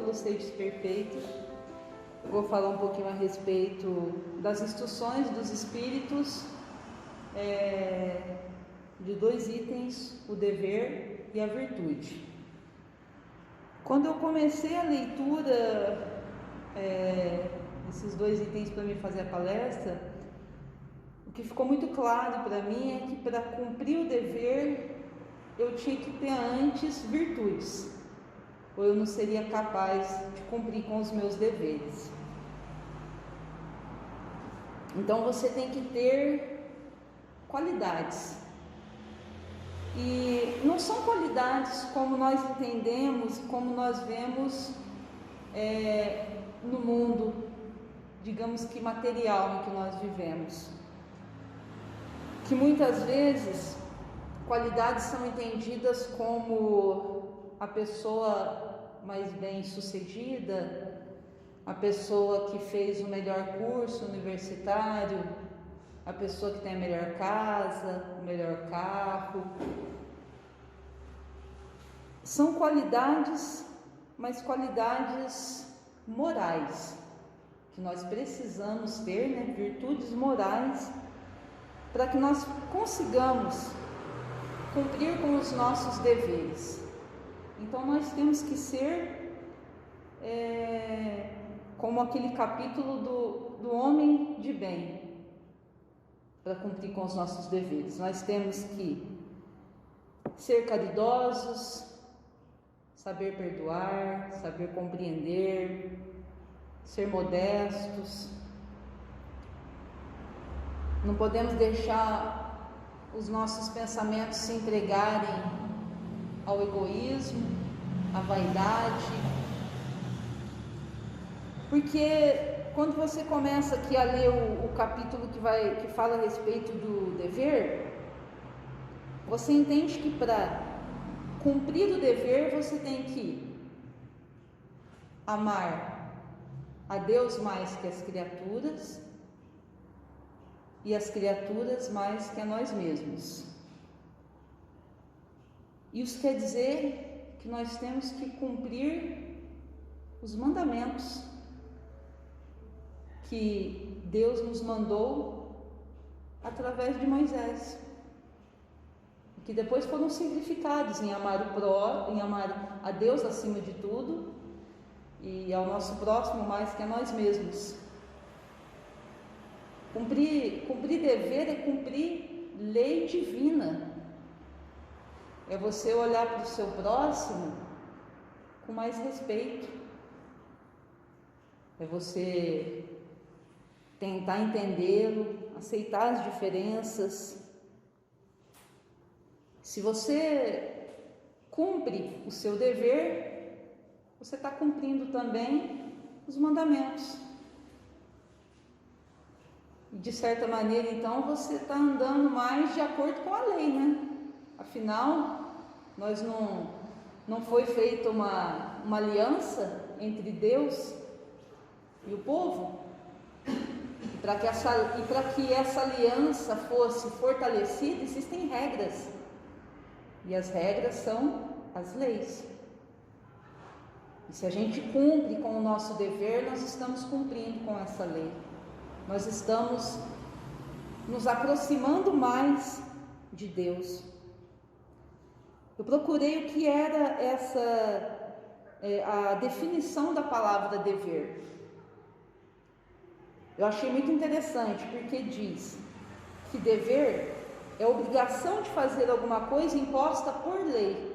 pelos seios perfeitos. Eu vou falar um pouquinho a respeito das instruções dos Espíritos, de 2 itens, o dever e a virtude. Quando eu comecei a leitura desses 2 itens para me fazer a palestra, o que ficou muito claro para mim é que para cumprir o dever eu tinha que ter antes virtudes, ou eu não seria capaz de cumprir com os meus deveres. Então você tem que ter qualidades, e não são qualidades como nós entendemos, como nós vemos no mundo, digamos que material em que nós vivemos, que muitas vezes qualidades são entendidas como a pessoa mais bem sucedida, a pessoa que fez o melhor curso universitário, a pessoa que tem a melhor casa, o melhor carro. São qualidades, mas qualidades morais, que nós precisamos ter, virtudes morais, para que nós consigamos cumprir com os nossos deveres. Então nós temos que ser como aquele capítulo do homem de bem, para cumprir com os nossos deveres. Nós temos que ser caridosos, saber perdoar, saber compreender, ser modestos. Não podemos deixar os nossos pensamentos se entregarem ao egoísmo, à vaidade, porque quando você começa aqui a ler o capítulo que fala a respeito do dever, você entende que para cumprir o dever você tem que amar a Deus mais que as criaturas e as criaturas mais que a nós mesmos. Isso quer dizer que nós temos que cumprir os mandamentos que Deus nos mandou através de Moisés, que depois foram simplificados em amar em amar a Deus acima de tudo e ao nosso próximo mais que a nós mesmos. Cumprir dever é cumprir lei divina, é você olhar para o seu próximo com mais respeito, é você tentar entendê-lo, aceitar as diferenças. Se você cumpre o seu dever, você está cumprindo também os mandamentos. E de certa maneira, então, você está andando mais de acordo com a lei, Afinal, não foi feita uma aliança entre Deus e o povo? E para que essa aliança fosse fortalecida, existem regras. E as regras são as leis. E se a gente cumpre com o nosso dever, nós estamos cumprindo com essa lei. Nós estamos nos aproximando mais de Deus. Eu procurei o que era a definição da palavra dever. Eu achei muito interessante, porque diz que dever é a obrigação de fazer alguma coisa imposta por lei,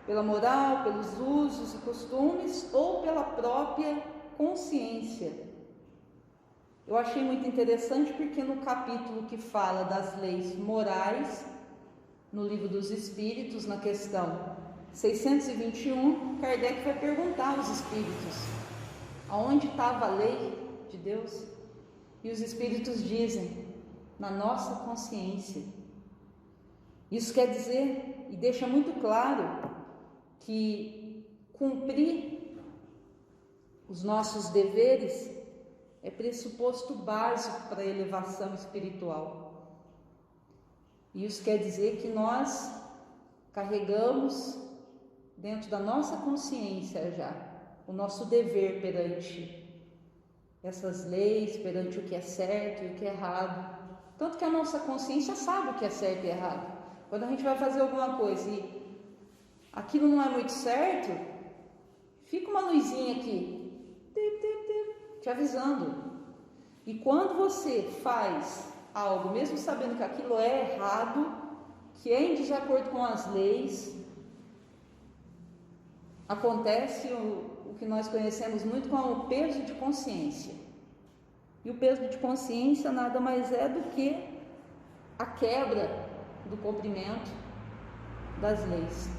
pela moral, pelos usos e costumes ou pela própria consciência. Eu achei muito interessante porque no capítulo que fala das leis morais, no Livro dos Espíritos, na questão 621, Kardec vai perguntar aos espíritos aonde estava a lei de Deus, e os espíritos dizem: na nossa consciência. Isso quer dizer, e deixa muito claro, que cumprir os nossos deveres é pressuposto básico para a elevação espiritual. Isso quer dizer que nós carregamos dentro da nossa consciência já, o nosso dever perante essas leis, perante o que é certo e o que é errado. Tanto que a nossa consciência sabe o que é certo e errado. Quando a gente vai fazer alguma coisa e aquilo não é muito certo, fica uma luzinha aqui, te avisando. E quando você faz algo, mesmo sabendo que aquilo é errado, que é em desacordo com as leis, acontece o que nós conhecemos muito como o peso de consciência. E o peso de consciência nada mais é do que a quebra do cumprimento das leis.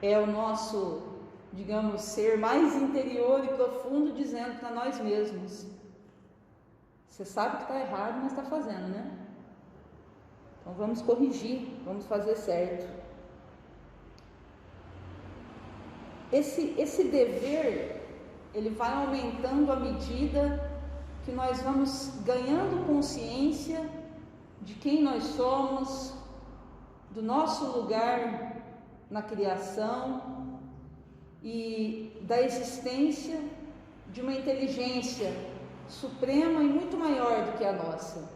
É o nosso, digamos, ser mais interior e profundo dizendo para nós mesmos: você sabe que está errado, mas está fazendo, né? Então vamos corrigir, vamos fazer certo. Esse dever, ele vai aumentando à medida que nós vamos ganhando consciência de quem nós somos, do nosso lugar na criação e da existência de uma inteligência suprema e muito maior do que a nossa.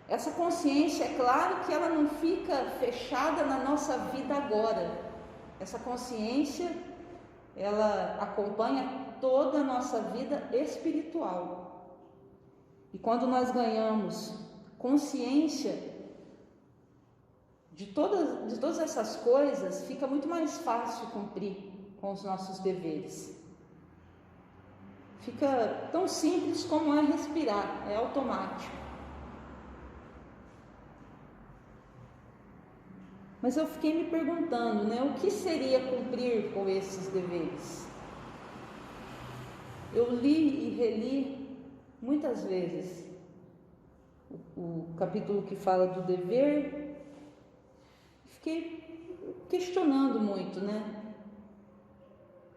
Essa consciência, é claro que ela não fica fechada na nossa vida agora. Essa consciência, ela acompanha toda a nossa vida espiritual. E quando nós ganhamos consciência de todas essas coisas, fica muito mais fácil cumprir com os nossos deveres. Fica tão simples como é respirar, é automático. Mas eu fiquei me perguntando, né, o que seria cumprir com esses deveres? Eu li e reli muitas vezes o capítulo que fala do dever, fiquei questionando muito, né?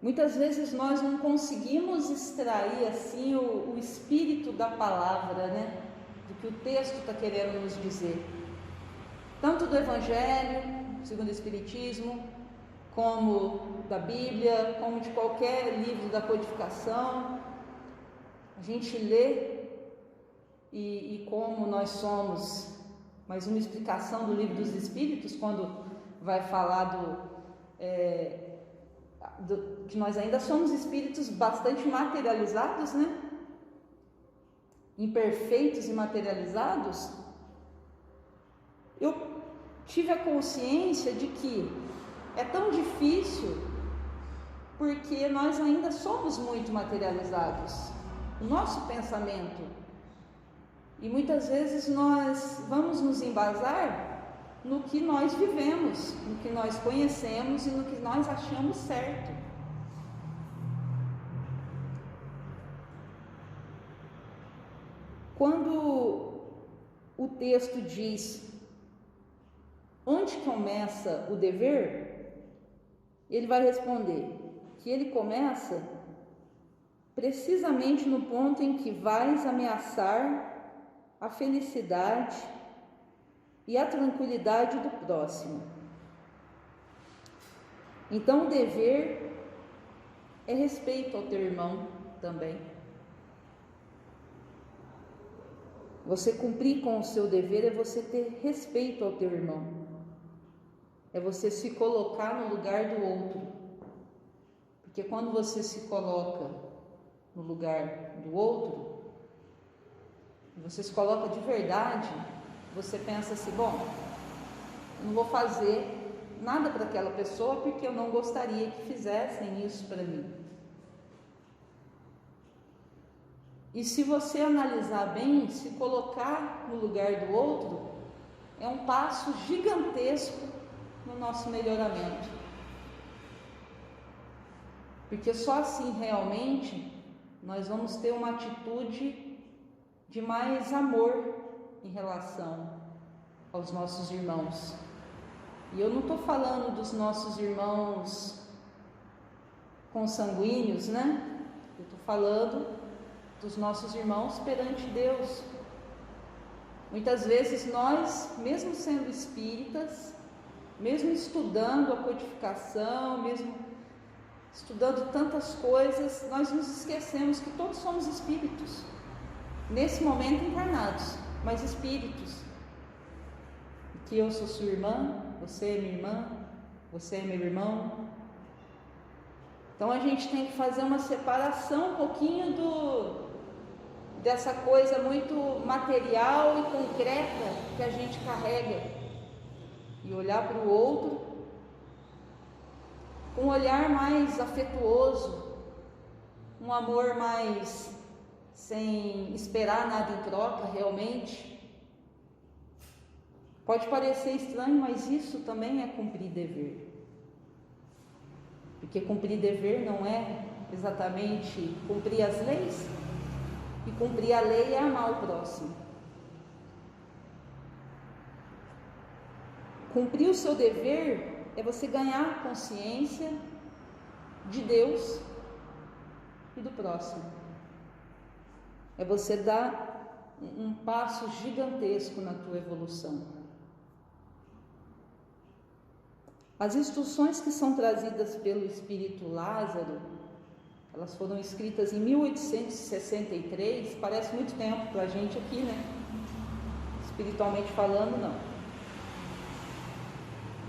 Muitas vezes nós não conseguimos extrair assim o espírito da palavra, né? Do que o texto está querendo nos dizer. Tanto do Evangelho, segundo o Espiritismo, como da Bíblia, como de qualquer livro da codificação. A gente lê e como nós somos, mais uma explicação do Livro dos Espíritos, quando vai falar que nós ainda somos espíritos bastante materializados, né? Imperfeitos e materializados. Eu tive a consciência de que é tão difícil porque nós ainda somos muito materializados, o nosso pensamento. E muitas vezes nós vamos nos embasar no que nós vivemos, no que nós conhecemos e no que nós achamos certo. Quando o texto diz onde começa o dever, ele vai responder que ele começa precisamente no ponto em que vais ameaçar a felicidade e a tranquilidade do próximo. Então, o dever é respeito ao teu irmão também. Você cumprir com o seu dever é você ter respeito ao teu irmão. É você se colocar no lugar do outro. Porque quando você se coloca no lugar do outro, você se coloca de verdade, você pensa assim: bom, eu não vou fazer nada para aquela pessoa porque eu não gostaria que fizessem isso para mim. E se você analisar bem, se colocar no lugar do outro é um passo gigantesco no nosso melhoramento. Porque só assim realmente nós vamos ter uma atitude de mais amor em relação aos nossos irmãos. E eu não estou falando dos nossos irmãos consanguíneos, né? Eu estou falando dos nossos irmãos perante Deus. Muitas vezes nós, mesmo sendo espíritas, mesmo estudando a codificação, mesmo estudando tantas coisas, nós nos esquecemos que todos somos espíritos, nesse momento encarnados, mas espíritos. Que eu sou sua irmã, você é minha irmã, você é meu irmão. Então a gente tem que fazer uma separação um pouquinho dessa coisa muito material e concreta que a gente carrega e olhar para o outro com um olhar mais afetuoso, um amor mais sem esperar nada em troca realmente. Pode parecer estranho, mas isso também é cumprir dever. Porque cumprir dever não é exatamente cumprir as leis, e cumprir a lei é amar o próximo. Cumprir o seu dever é você ganhar consciência de Deus e do próximo. É você dar um passo gigantesco na tua evolução. As instruções que são trazidas pelo Espírito Lázaro, elas foram escritas em 1863, parece muito tempo para a gente aqui, né? Espiritualmente falando, não.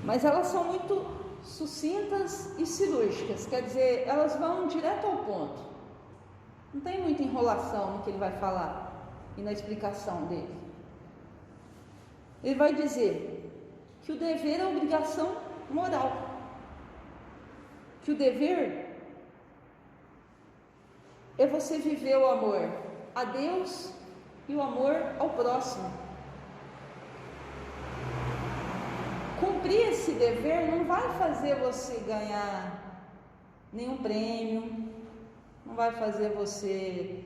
Mas elas são muito sucintas e cirúrgicas, quer dizer, elas vão direto ao ponto. Não tem muita enrolação no que ele vai falar e na explicação dele. Ele vai dizer que o dever é obrigação moral, que o dever é você viver o amor a Deus e o amor ao próximo. Cumprir esse dever não vai fazer você ganhar nenhum prêmio, não vai fazer você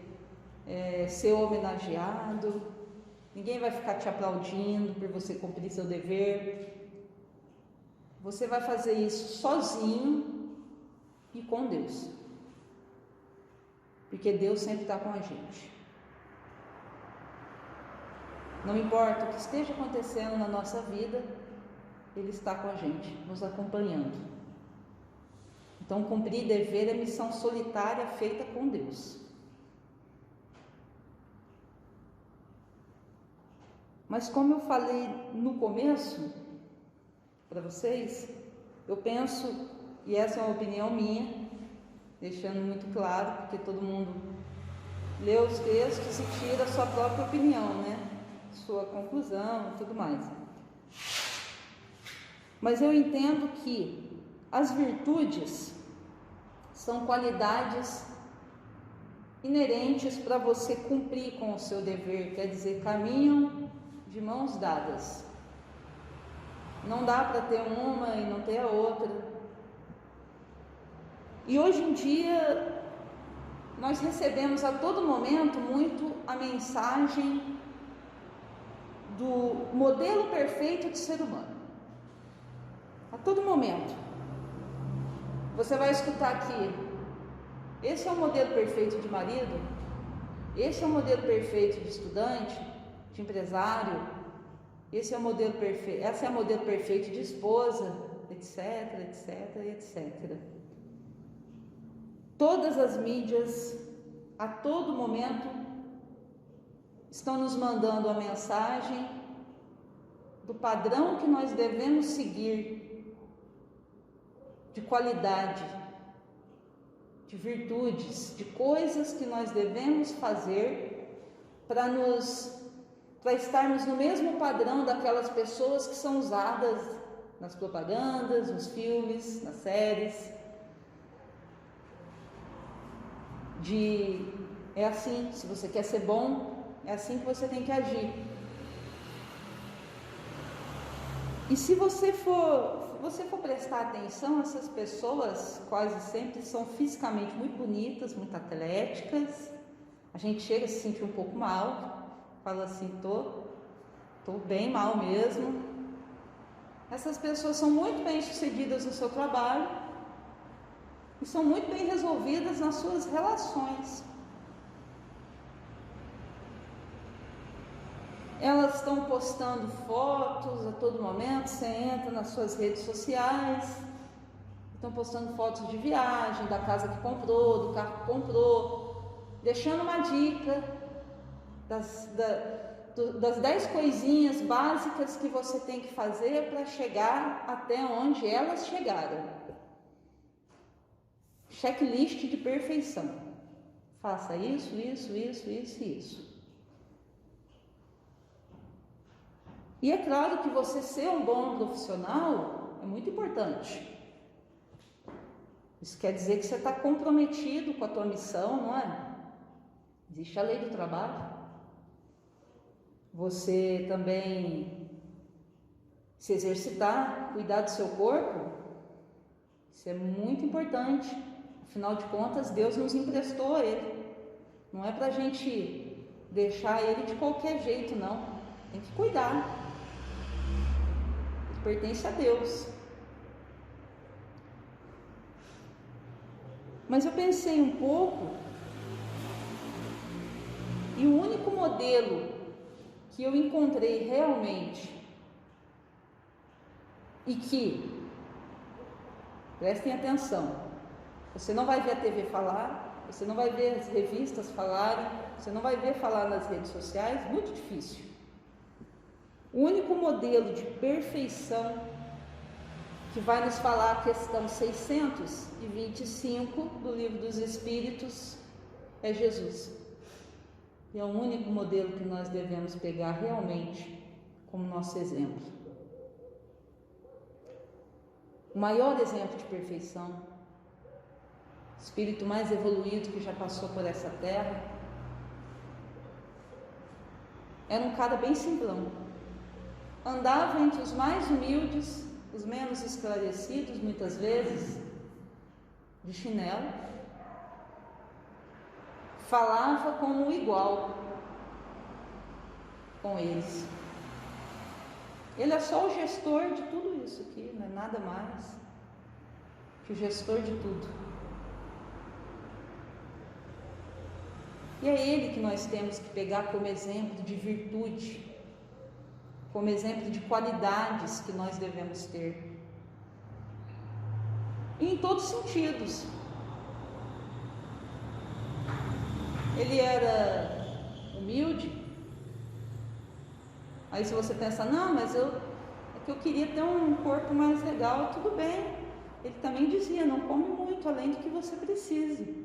ser homenageado, ninguém vai ficar te aplaudindo por você cumprir seu dever. Você vai fazer isso sozinho e com Deus, porque Deus sempre está com a gente. Não importa o que esteja acontecendo na nossa vida, Ele está com a gente, nos acompanhando. Então, cumprir dever é missão solitária feita com Deus. Mas como eu falei no começo para vocês, eu penso, e essa é uma opinião minha, deixando muito claro, porque todo mundo lê os textos e tira a sua própria opinião, né? Sua conclusão e tudo mais. Mas eu entendo que as virtudes são qualidades inerentes para você cumprir com o seu dever, quer dizer, caminham de mãos dadas. Não dá para ter uma e não ter a outra. E hoje em dia, nós recebemos a todo momento muito a mensagem do modelo perfeito de ser humano. A todo momento. Você vai escutar aqui, esse é o modelo perfeito de marido, esse é o modelo perfeito de estudante, de empresário, essa é o modelo perfeito de esposa, etc, etc, etc. Todas as mídias, a todo momento, estão nos mandando a mensagem do padrão que nós devemos seguir, de qualidade, de virtudes, de coisas que nós devemos fazer para estarmos no mesmo padrão daquelas pessoas que são usadas nas propagandas, nos filmes, nas séries. É assim, se você quer ser bom, é assim que você tem que agir. E se você for prestar atenção, essas pessoas quase sempre são fisicamente muito bonitas, muito atléticas. A gente chega a se sentir um pouco mal, fala assim, tô bem mal mesmo. Essas pessoas são muito bem sucedidas no seu trabalho e são muito bem resolvidas nas suas relações. Elas estão postando fotos a todo momento, você entra nas suas redes sociais, estão postando fotos de viagem, da casa que comprou, do carro que comprou, deixando uma dica das 10 coisinhas básicas que você tem que fazer para chegar até onde elas chegaram. Checklist de perfeição. Faça isso, isso, isso, isso e isso. E é claro que você ser um bom profissional é muito importante. Isso quer dizer que você está comprometido com a tua missão, não é? Existe a lei do trabalho. Você também se exercitar, cuidar do seu corpo, isso é muito importante. Afinal de contas, Deus nos emprestou ele. Não é para a gente deixar ele de qualquer jeito, não. Tem que cuidar. Ele pertence a Deus. Mas eu pensei um pouco, e o único modelo que eu encontrei realmente, e que, prestem atenção, você não vai ver a TV falar, você não vai ver as revistas falarem, você não vai ver falar nas redes sociais, muito difícil. O único modelo de perfeição que vai nos falar a questão 625 do Livro dos Espíritos é Jesus. E é o único modelo que nós devemos pegar realmente como nosso exemplo. O maior exemplo de perfeição, o espírito mais evoluído que já passou por essa terra, era um cara bem simplão. Andava entre os mais humildes, os menos esclarecidos, muitas vezes, de chinelo. Falava como igual com eles. Ele é só o gestor de tudo isso aqui, não é nada mais que o gestor de tudo. E é ele que nós temos que pegar como exemplo de virtude, como exemplo de qualidades que nós devemos ter. E em todos os sentidos. Ele era humilde. Aí se você pensa, não, mas é que eu queria ter um corpo mais legal, tudo bem. Ele também dizia, não come muito além do que você precise.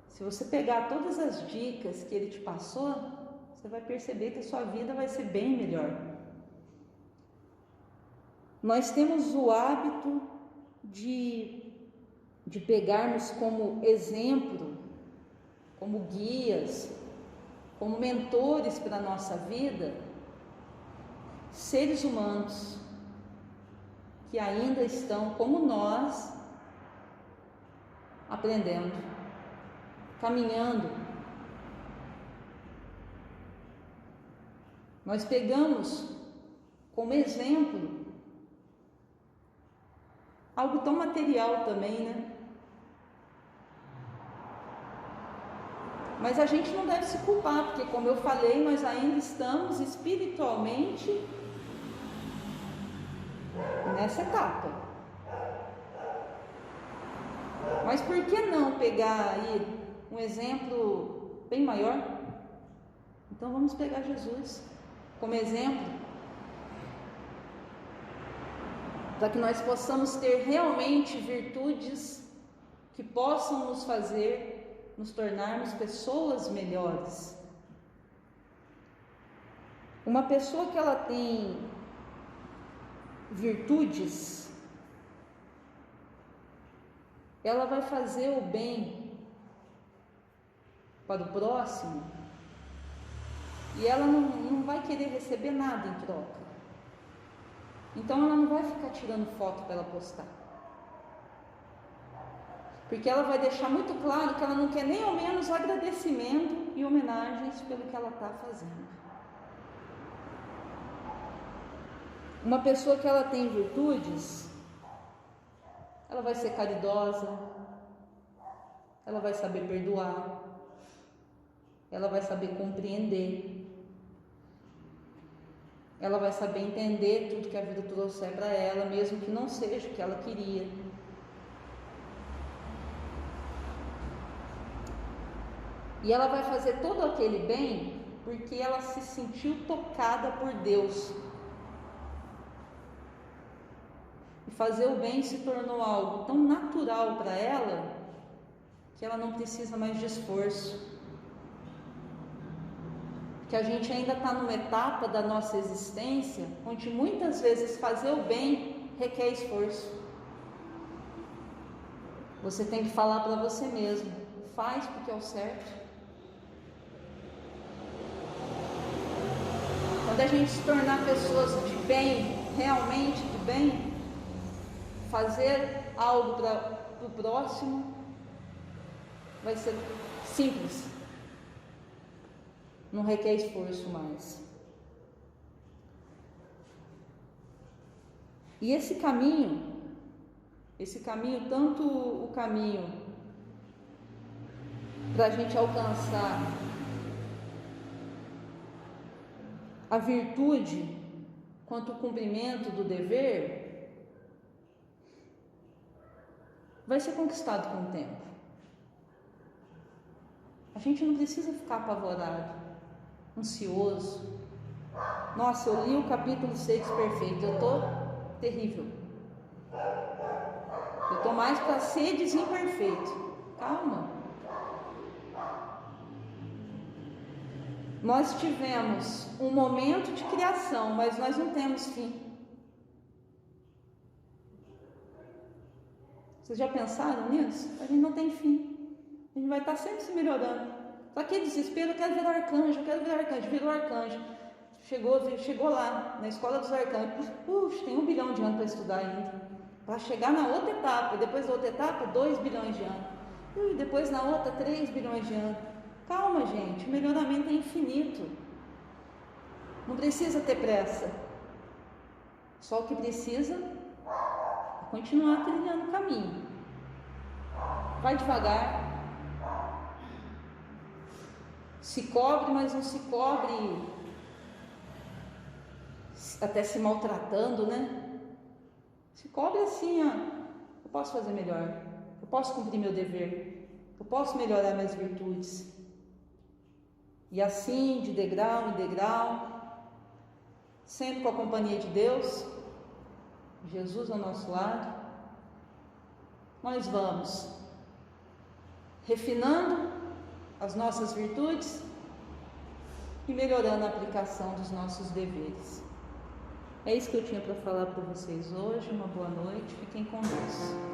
Se você pegar todas as dicas que ele te passou, você vai perceber que a sua vida vai ser bem melhor. Nós temos o hábito de pegarmos como exemplo, como guias, como mentores para a nossa vida, seres humanos que ainda estão, como nós, aprendendo, caminhando. Nós pegamos como exemplo algo tão material também, né? Mas a gente não deve se culpar, porque como eu falei, nós ainda estamos espiritualmente nessa etapa. Mas por que não pegar aí um exemplo bem maior? Então vamos pegar Jesus como exemplo, para que nós possamos ter realmente virtudes que possam nos fazer nos tornarmos pessoas melhores. Uma pessoa que ela tem virtudes, ela vai fazer o bem para o próximo e ela não vai querer receber nada em troca. Então ela não vai ficar tirando foto para ela postar, porque ela vai deixar muito claro que ela não quer nem ao menos agradecimento e homenagens pelo que ela está fazendo. Uma pessoa que ela tem virtudes, ela vai ser caridosa, ela vai saber perdoar, ela vai saber compreender, ela vai saber entender tudo que a vida trouxer para ela, mesmo que não seja o que ela queria. E ela vai fazer todo aquele bem porque ela se sentiu tocada por Deus. E fazer o bem se tornou algo tão natural para ela que ela não precisa mais de esforço. Que a gente ainda está numa etapa da nossa existência onde muitas vezes fazer o bem requer esforço. Você tem que falar para você mesmo: faz porque é o certo. Quando a gente se tornar pessoas de bem, realmente de bem, fazer algo para o próximo vai ser simples, não requer esforço mais. E esse caminho, tanto o caminho para a gente alcançar a virtude, quanto o cumprimento do dever, vai ser conquistado com o tempo. A gente não precisa ficar apavorado, ansioso. Nossa, eu li o capítulo 6 perfeito, eu estou terrível. Eu estou mais para seres imperfeito. Calma. Nós tivemos um momento de criação, mas nós não temos fim. Vocês já pensaram nisso? A gente não tem fim. A gente vai estar sempre se melhorando. Só que desespero, eu quero virar arcanjo, virou arcanjo. Chegou lá, na escola dos arcanjos. Puxa, tem 1 bilhão de anos para estudar ainda. Para chegar na outra etapa, depois da outra etapa, 2 bilhões de anos. Depois na outra, 3 bilhões de anos. Calma, gente, o melhoramento é infinito. Não precisa ter pressa. Só o que precisa é continuar trilhando o caminho. Vai devagar. Se cobre, mas não se cobre até se maltratando, né? Se cobre assim, eu posso fazer melhor. Eu posso cumprir meu dever. Eu posso melhorar minhas virtudes. E assim, de degrau em degrau, sempre com a companhia de Deus, Jesus ao nosso lado, nós vamos refinando as nossas virtudes e melhorando a aplicação dos nossos deveres. É isso que eu tinha para falar para vocês hoje. Uma boa noite, fiquem com Deus.